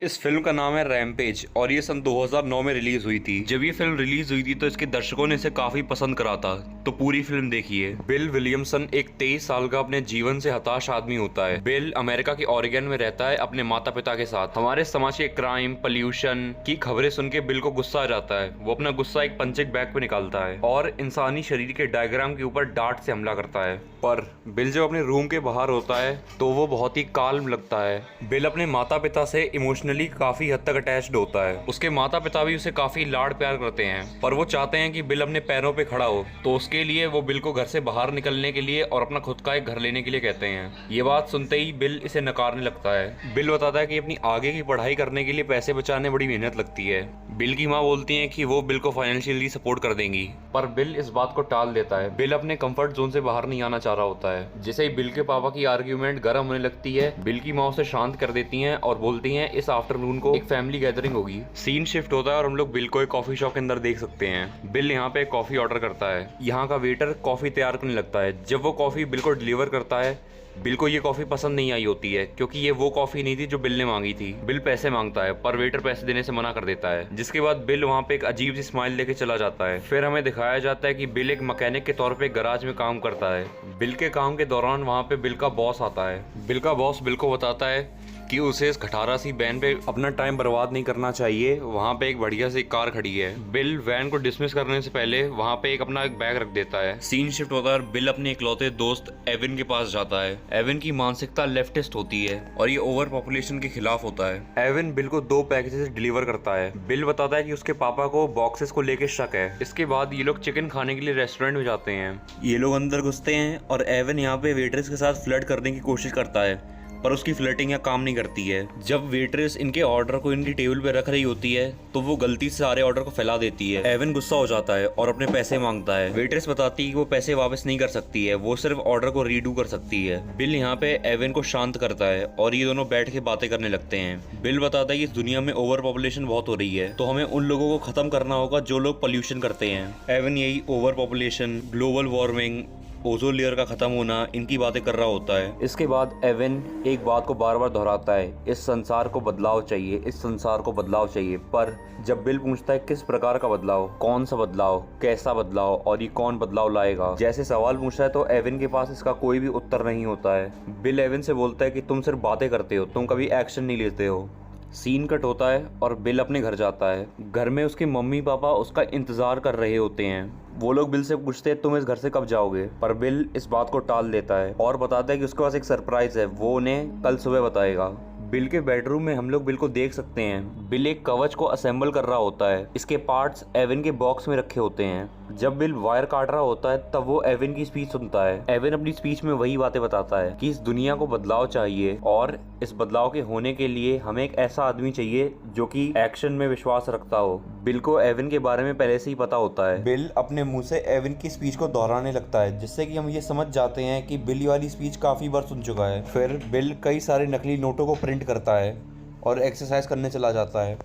इस फिल्म का नाम है रैम्पेज और ये सन 2009 में रिलीज हुई थी। जब ये फिल्म रिलीज हुई थी तो इसके दर्शकों ने इसे काफी पसंद करा था। तो पूरी फिल्म देखिए। बिल विलियमसन एक 23 साल का अपने जीवन से हताश आदमी होता है। बिल अमेरिका के ऑरेगन में रहता है अपने माता पिता के साथ। हमारे समाज के क्राइम, पोल्यूशन की खबरें सुन के बिल को गुस्सा आ जाता है। वो अपना गुस्सा एक पंचिंग बैग पे निकालता है और इंसानी शरीर के डायग्राम के ऊपर डार्ट से हमला करता है। पर बिल जब अपने रूम के बाहर होता है तो वो बहुत ही काल्म लगता है। बिल अपने माता पिता से इमोशनली काफी हद तक अटैच्ड होता है। उसके माता पिता भी उसे काफी लाड प्यार करते हैं, पर वो चाहते हैं कि बिल अपने पैरों पे खड़ा हो। तो उसके लिए वो बिल को घर से बाहर निकलने के लिए और अपना खुद का एक घर लेने के लिए कहते हैं। ये बात सुनते ही बिल इसे नकारने लगता है। बिल बताता है कि अपनी आगे की पढ़ाई करने के लिए पैसे बचाने बड़ी मेहनत लगती है। बिल की माँ बोलती है कि वो बिल को फाइनेंशियली सपोर्ट कर देंगी, पर बिल इस बात को टाल देता है। बिल अपने कंफर्ट जोन से बाहर नहीं आना चाह रहा होता है। जैसे ही बिल के पापा की आर्ग्यूमेंट गर्म होने लगती है, बिल की माँ उसे शांत कर देती हैं और बोलती हैं इस आफ्टरनून को एक फैमिली गैदरिंग होगी। सीन शिफ्ट होता है और हम लोग बिल को एक कॉफी शॉप के अंदर देख सकते हैं। बिल यहाँ पे कॉफी ऑर्डर करता है। यहाँ का वेटर कॉफी तैयार करने लगता है। जब वो कॉफी बिल को डिलीवर करता है, बिल को ये कॉफी पसंद नहीं आई होती है, क्योंकि ये वो कॉफी नहीं थी जो बिल ने मांगी थी। बिल पैसे मांगता है पर वेटर पैसे देने से मना कर देता है, जिसके बाद बिल वहाँ पे एक अजीब सी स्माइल लेके चला जाता है। फिर हमें दिखाया जाता है कि बिल एक मैकेनिक के तौर पे गराज में काम करता है। बिल के काम के दौरान वहाँ पे बिल का बॉस आता है। बिल का बॉस बिल को बताता है कि उसे इस खटारा सी वैन पे अपना टाइम बर्बाद नहीं करना चाहिए। वहाँ पे एक बढ़िया सी कार खड़ी है। बिल वैन को डिसमिस करने से पहले वहाँ पे अपना एक बैग रख देता है। सीन शिफ्ट होता है और बिल अपने इकलौते दोस्त एविन के पास जाता है। एविन की मानसिकता लेफ्टिस्ट होती है और ये ओवर पॉपुलेशन के खिलाफ होता है। एविन बिल को 2 पैकेजेस डिलीवर करता है। बिल बताता है कि उसके पापा को बॉक्सेस को लेके शक है। इसके बाद ये लोग चिकन खाने के लिए रेस्टोरेंट में जाते हैं। ये लोग अंदर घुसते हैं और एविन यहाँ पे वेट्रेस के साथ फ्लर्ट करने की कोशिश करता है, पर उसकी फ्लर्टिंग यहाँ काम नहीं करती है। जब वेट्रेस इनके ऑर्डर को इनकी टेबल पे रख रही होती है तो वो गलती से सारे ऑर्डर को फैला देती है। एविन गुस्सा हो जाता है और अपने पैसे मांगता है। वेट्रेस बताती है कि वो पैसे वापस नहीं कर सकती है, वो सिर्फ ऑर्डर को रीडू कर सकती है। बिल यहाँ पे एविन को शांत करता है और ये दोनों बैठ के बातें करने लगते हैं। बिल बताता है कि इस दुनिया में ओवर पॉपुलेशन बहुत हो रही है, तो हमें उन लोगों को खत्म करना होगा जो लोग पोल्यूशन करते हैं। एविन यही over population, global warming, ozone layer का खत्म होना, इनकी बातें कर रहा होता है। इसके बाद एविन एक बात को बार बार दोहराता है, इस संसार को बदलाव चाहिए, इस संसार को बदलाव चाहिए। पर जब बिल पूछता है किस प्रकार का बदलाव, कौन सा बदलाव, कैसा बदलाव और ये कौन बदलाव लाएगा, जैसे सवाल पूछता है, तो एविन के पास इसका कोई भी उत्तर नहीं होता है। बिल एविन से बोलता है कि तुम सिर्फ बातें करते हो, तुम कभी एक्शन नहीं लेते हो। सीन कट होता है और बिल अपने घर जाता है। घर में उसके मम्मी पापा उसका इंतजार कर रहे होते हैं। वो लोग बिल से पूछते हैं तुम इस घर से कब जाओगे, पर बिल इस बात को टाल देता है और बताता है कि उसके पास एक सरप्राइज है, वो उन्हें कल सुबह बताएगा। बिल के बेडरूम में हम लोग बिल को देख सकते हैं। बिल एक कवच को असेंबल कर रहा होता है। इसके पार्ट्स एविन के बॉक्स में रखे होते हैं। जब बिल वायर काट रहा होता है तब वो एविन की स्पीच सुनता है। एविन अपनी स्पीच में वही बातें बताता है कि इस दुनिया को बदलाव चाहिए और इस बदलाव के होने के लिए हमें एक ऐसा आदमी चाहिए जो कि एक्शन में विश्वास रखता हो। बिल को एविन के बारे में पहले से ही पता होता है। बिल अपने मुंह से एविन की स्पीच को दोहराने लगता है, जिससे कि हम ये समझ जाते हैं कि बिल वाली स्पीच काफी बार सुन चुका है। फिर बिल कई सारे नकली नोटों को प्रिंट करता है और एक्सरसाइज करने चला जाता है।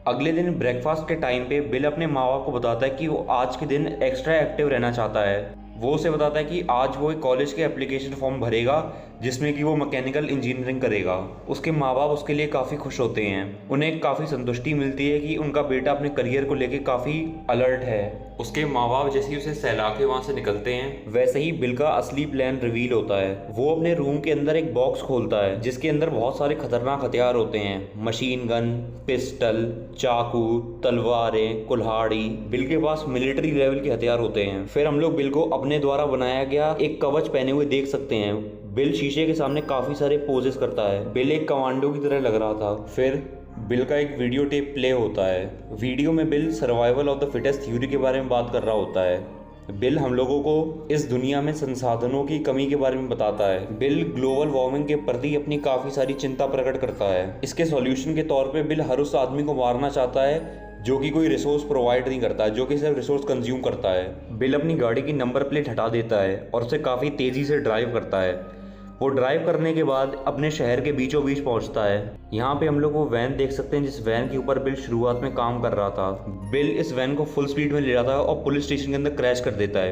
अगले दिन ब्रेकफास्ट के टाइम पे बिल अपने माँ बाप को बताता है कि वो आज के दिन एक्स्ट्रा एक्टिव रहना चाहता है। वो उसे बताता है कि आज वो एक कॉलेज के एप्लीकेशन फॉर्म भरेगा जिसमें कि वो मैकेनिकल इंजीनियरिंग करेगा। उसके माँ बाप उसके लिए काफ़ी खुश होते हैं। उन्हें काफ़ी संतुष्टि मिलती है कि उनका बेटा अपने करियर को लेके काफ़ी अलर्ट है। उसके माँ बाप जैसे ही उसे सहला के वहाँ से निकलते हैं, वैसे ही बिल का असली प्लान रिवील होता है। वो अपने रूम के अंदर एक बॉक्स खोलता है जिसके अंदर बहुत सारे खतरनाक हथियार होते हैं। मशीन गन, पिस्टल, चाकू, तलवारें, कुल्हाड़ी। बिल के पास मिलिट्री लेवल के हथियार होते हैं। फिर हम लोग बिल को अपने द्वारा बनाया गया एक कवच पहने हुए देख सकते हैं। बिल शीशे के सामने काफी सारे पोजेस करता है। बिल एक कमांडो की तरह लग रहा था। फिर बिल का एक वीडियो टेप प्ले होता है। वीडियो में bill survival of the fittest theory के बारे में बात कर रहा होता है। बिल हम लोगों को इस दुनिया में संसाधनों की कमी के बारे में बताता है। बिल ग्लोबल वार्मिंग के प्रति अपनी काफ़ी सारी चिंता प्रकट करता है। इसके सॉल्यूशन के तौर पे बिल हर उस आदमी को मारना चाहता है जो कि कोई रिसोर्स प्रोवाइड नहीं करता है, जो कि सिर्फ रिसोर्स कंज्यूम करता है। बिल अपनी गाड़ी की नंबर प्लेट हटा देता है और उसे काफ़ी तेज़ी से ड्राइव करता है। वो ड्राइव करने के बाद अपने शहर के बीचों बीच पहुंचता है। यहाँ पे हम लोग वो वैन देख सकते हैं जिस वैन के ऊपर बिल शुरुआत में काम कर रहा था। बिल इस वैन को फुल स्पीड में ले जाता है और पुलिस स्टेशन के अंदर क्रैश कर देता है।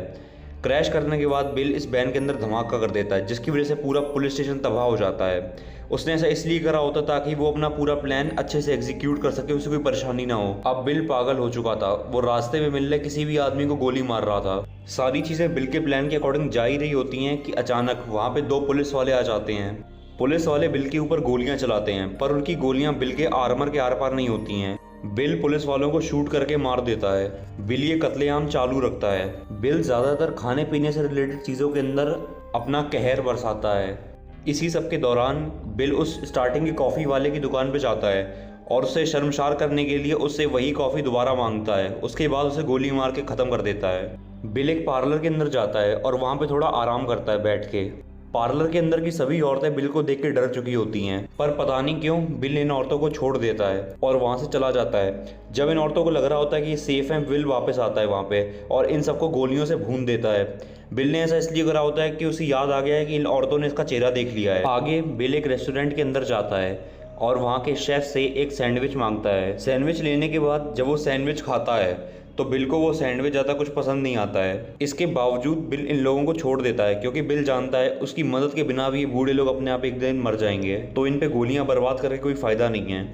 क्रैश करने के बाद बिल इस वैन के अंदर धमाका कर देता है, जिसकी वजह से पूरा पुलिस स्टेशन तबाह हो जाता है। उसने ऐसा इसलिए करा होता ताकि वो अपना पूरा प्लान अच्छे से एग्जीक्यूट कर सके, उसे कोई परेशानी ना हो। अब बिल पागल हो चुका था, वो रास्ते में मिल रहे किसी भी आदमी को गोली मार रहा था। सारी चीज़ें बिल के प्लान के अकॉर्डिंग जा ही रही होती हैं कि अचानक वहाँ पे 2 पुलिस वाले आ जाते हैं। पुलिस वाले बिल के ऊपर गोलियां चलाते हैं, पर उनकी गोलियां बिल के आर्मर के आर पार नहीं होती हैं। बिल पुलिस वालों को शूट करके मार देता है। बिल ये कत्लेआम चालू रखता है। बिल ज़्यादातर खाने पीने से रिलेटेड चीज़ों के अंदर अपना कहर बरसाता है। इसी सब के दौरान बिल उस स्टार्टिंग के कॉफ़ी वाले की दुकान पे जाता है और उसे शर्मसार करने के लिए उससे वही कॉफ़ी दोबारा मांगता है। उसके बाद उसे गोली मार के ख़त्म कर देता है। बिल एक पार्लर के अंदर जाता है और वहाँ पे थोड़ा आराम करता है बैठ के। पार्लर के अंदर की सभी औरतें बिल को देख के डर चुकी होती हैं, पर पता नहीं क्यों बिल इन औरतों को छोड़ देता है और वहाँ से चला जाता है। जब इन औरतों को लग रहा होता है कि ये सेफ है, बिल वापस आता है वहाँ पे और इन सबको गोलियों से भून देता है। बिल ने ऐसा इसलिए करा होता है कि उसे याद आ गया है कि इन औरतों ने इसका चेहरा देख लिया है। आगे बिल एक रेस्टोरेंट के अंदर जाता है और वहाँ के शेफ से एक सैंडविच मांगता है। सैंडविच लेने के बाद जब वो सैंडविच खाता है तो बिल को वो सैंडविच ज़्यादा कुछ पसंद नहीं आता है। इसके बावजूद बिल इन लोगों को छोड़ देता है क्योंकि बिल जानता है उसकी मदद के बिना भी ये बूढ़े लोग अपने आप एक दिन मर जाएंगे, तो इन पे गोलियां बर्बाद करके कोई फ़ायदा नहीं है।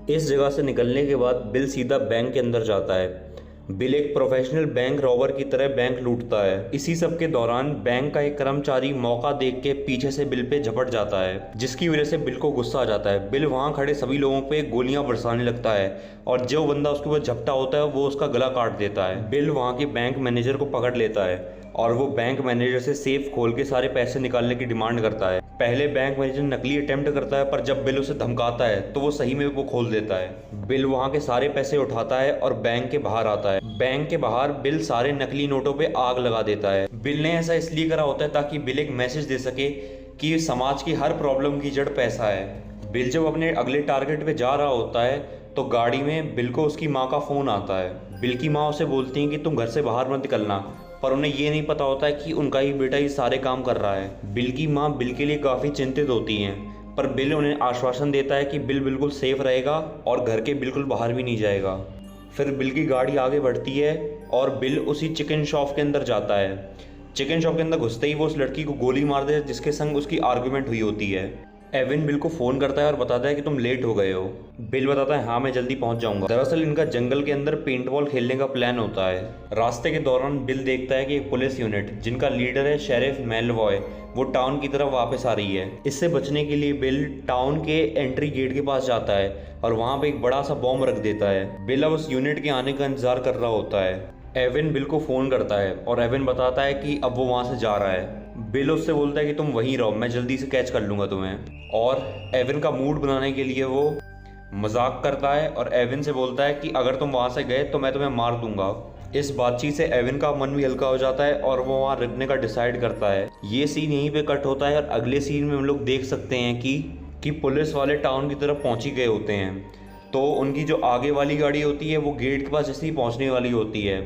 इस जगह से निकलने के बाद बिल सीधा बैंक के अंदर जाता है। बिल एक प्रोफेशनल बैंक रॉबर की तरह बैंक लूटता है। इसी सब के दौरान बैंक का एक कर्मचारी मौका देख के पीछे से बिल पे झपट जाता है, जिसकी वजह से बिल को गुस्सा आ जाता है। बिल वहाँ खड़े सभी लोगों पे गोलियां बरसाने लगता है और जो बंदा उसके ऊपर झपटा होता है वो उसका गला काट देता है। बिल वहाँ के बैंक मैनेजर को पकड़ लेता है और वो बैंक मैनेजर से सेफ खोल के सारे पैसे निकालने की डिमांड करता है। पहले बैंक मैनेजर नकली अटेम्प्ट करता है, पर जब बिल उसे धमकाता है तो वो सही में वो खोल देता है। बिल वहाँ के सारे पैसे उठाता है और बैंक के बाहर आता है। बैंक के बाहर बिल सारे नकली नोटों पे आग लगा देता है। बिल ने ऐसा इसलिए करा होता है ताकि बिल एक मैसेज दे सके कि समाज की हर प्रॉब्लम की जड़ पैसा है। बिल जब अपने अगले टारगेट पे जा रहा होता है तो गाड़ी में बिल को उसकी माँ का फ़ोन आता है। बिल की माँ उसे बोलती है कि तुम घर से बाहर मत निकलना, पर उन्हें ये नहीं पता होता है कि उनका ही बेटा ये सारे काम कर रहा है। बिल की माँ बिल के लिए काफ़ी चिंतित होती हैं, पर बिल उन्हें आश्वासन देता है कि बिल बिल्कुल सेफ रहेगा और घर के बिल्कुल बाहर भी नहीं जाएगा। फिर बिल की गाड़ी आगे बढ़ती है और बिल उसी चिकन शॉप के अंदर जाता है। चिकन शॉप के अंदर घुसते ही वो उस लड़की को गोली मार देता है जिसके संग उसकी आर्गुमेंट हुई होती है। एविन बिल को फ़ोन करता है और बताता है कि तुम लेट हो गए हो। बिल बताता है हाँ मैं जल्दी पहुंच जाऊंगा। दरअसल इनका जंगल के अंदर पेंटबॉल खेलने का प्लान होता है। रास्ते के दौरान बिल देखता है कि एक पुलिस यूनिट जिनका लीडर है शेरिफ मेलवॉय, वो टाउन की तरफ वापस आ रही है। इससे बचने के लिए बिल टाउन के एंट्री गेट के पास जाता है और वहाँ पे एक बड़ा सा बॉम्ब रख देता है। बिल अब उस यूनिट के आने का इंतजार कर रहा होता है। एविन बिल को फ़ोन करता है और एविन बताता है कि अब वो वहाँ से जा रहा है। बिल उससे बोलता है कि तुम वहीं रहो, मैं जल्दी से कैच कर लूँगा तुम्हें। और एविन का मूड बनाने के लिए वो मजाक करता है और एविन से बोलता है कि अगर तुम वहाँ से गए तो मैं तुम्हें मार दूंगा। इस बातचीत से एविन का मन भी हल्का हो जाता है और वो वहाँ रुकने का डिसाइड करता है। ये सीन यहीं पे कट होता है और अगले सीन में हम लोग देख सकते हैं कि पुलिस वाले टाउन की तरफ पहुँच ही गए होते हैं। तो उनकी जो आगे वाली गाड़ी होती है वो गेट के पास जैसे ही पहुँचने वाली होती है,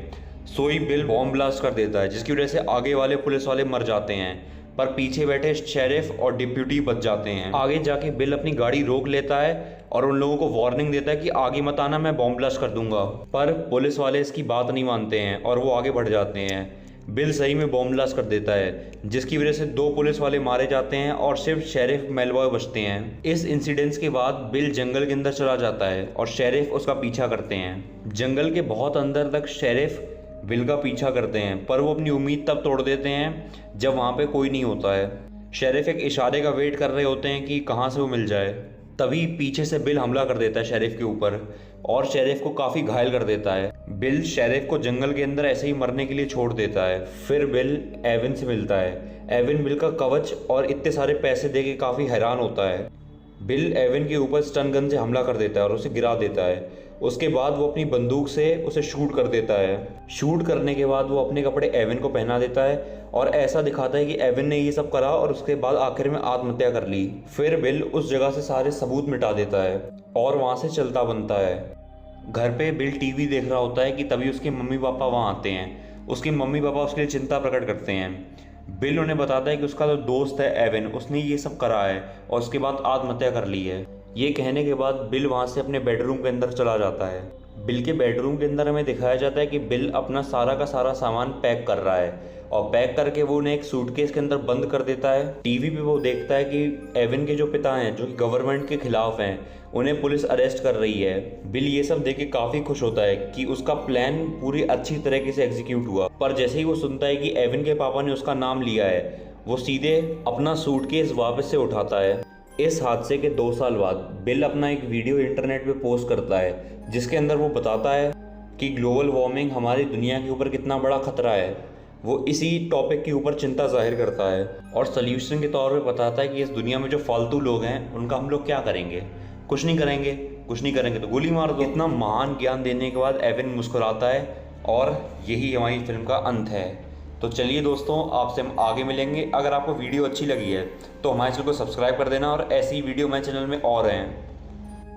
सोई बिल बॉम्ब ब्लास्ट कर देता है जिसकी वजह से आगे वाले पुलिस वाले मर जाते हैं, पर पीछे बैठे शेरिफ और डिप्यूटी बच जाते हैं। आगे जाके बिल अपनी गाड़ी रोक लेता है और उन लोगों को वार्निंग देता है कि आगे मत आना, मैं बॉम्ब ब्लास्ट कर दूंगा। पर पुलिस वाले इसकी बात नहीं मानते हैं और वो आगे बढ़ जाते हैं। बिल सही में बॉम्ब ब्लास्ट कर देता है जिसकी वजह से 2 पुलिस वाले मारे जाते हैं और सिर्फ शेरिफ मेलवॉय बचते हैं। इस इंसिडेंट्स के बाद बिल जंगल के अंदर चला जाता है और शेरिफ उसका पीछा करते हैं। जंगल के बहुत अंदर तक शेरिफ बिल का पीछा करते हैं, पर वो अपनी उम्मीद तब तोड़ देते हैं जब वहाँ पे कोई नहीं होता है। शेरिफ एक इशारे का वेट कर रहे होते हैं कि कहाँ से वो मिल जाए। तभी पीछे से बिल हमला कर देता है शेरिफ के ऊपर और शेरिफ को काफ़ी घायल कर देता है। बिल शेरिफ को जंगल के अंदर ऐसे ही मरने के लिए छोड़ देता है। फिर बिल एविन से मिलता है। एविन बिल का कवच और इतने सारे पैसे दे के काफ़ी हैरान होता है। बिल एविन के ऊपर स्टन गन से हमला कर देता है और उसे गिरा देता है। उसके बाद वो अपनी बंदूक से उसे शूट कर देता है। शूट करने के बाद वो अपने कपड़े एविन को पहना देता है और ऐसा दिखाता है कि एविन ने ये सब करा और उसके बाद आखिर में आत्महत्या कर ली। फिर बिल उस जगह से सारे सबूत मिटा देता है और वहाँ से चलता बनता है। घर पे बिल टीवी देख रहा होता है कि तभी उसके मम्मी पापा वहाँ आते हैं। उसके मम्मी पापा उसके लिए चिंता प्रकट करते हैं। बिल उन्हें बताता है कि उसका जो दोस्त है एविन, उसने ये सब करा है और उसके बाद आत्महत्या कर ली है। ये कहने के बाद बिल वहाँ से अपने बेडरूम के अंदर चला जाता है। बिल के बेडरूम के अंदर हमें दिखाया जाता है कि बिल अपना सारा का सारा सामान पैक कर रहा है और पैक करके वो उन्हें एक सूटकेस के अंदर बंद कर देता है। टीवी पे वो देखता है कि एविन के जो पिता हैं, जो कि गवर्नमेंट के खिलाफ हैं, उन्हें पुलिस अरेस्ट कर रही है। बिल ये सब देख के काफ़ी खुश होता है कि उसका प्लान पूरी अच्छी तरीके से एग्जीक्यूट हुआ। पर जैसे ही वो सुनता है कि एविन के पापा ने उसका नाम लिया है, वो सीधे अपना सूटकेस वापस से उठाता है। इस हादसे के 2 साल बाद बिल अपना एक वीडियो इंटरनेट पे पोस्ट करता है, जिसके अंदर वो बताता है कि ग्लोबल वार्मिंग हमारी दुनिया के ऊपर कितना बड़ा खतरा है। वो इसी टॉपिक के ऊपर चिंता जाहिर करता है और सल्यूशन के तौर पे बताता है कि इस दुनिया में जो फालतू लोग हैं उनका हम लोग क्या करेंगे। कुछ नहीं करेंगे, कुछ नहीं करेंगे तो गोली मार दो। इतना महान ज्ञान देने के बाद एविन मुस्कुराता है और यही हमारी फिल्म का अंत है। तो चलिए दोस्तों, आपसे हम आगे मिलेंगे। अगर आपको वीडियो अच्छी लगी है तो हमारे चैनल को सब्सक्राइब कर देना और ऐसी वीडियो हमारे चैनल में और हैं।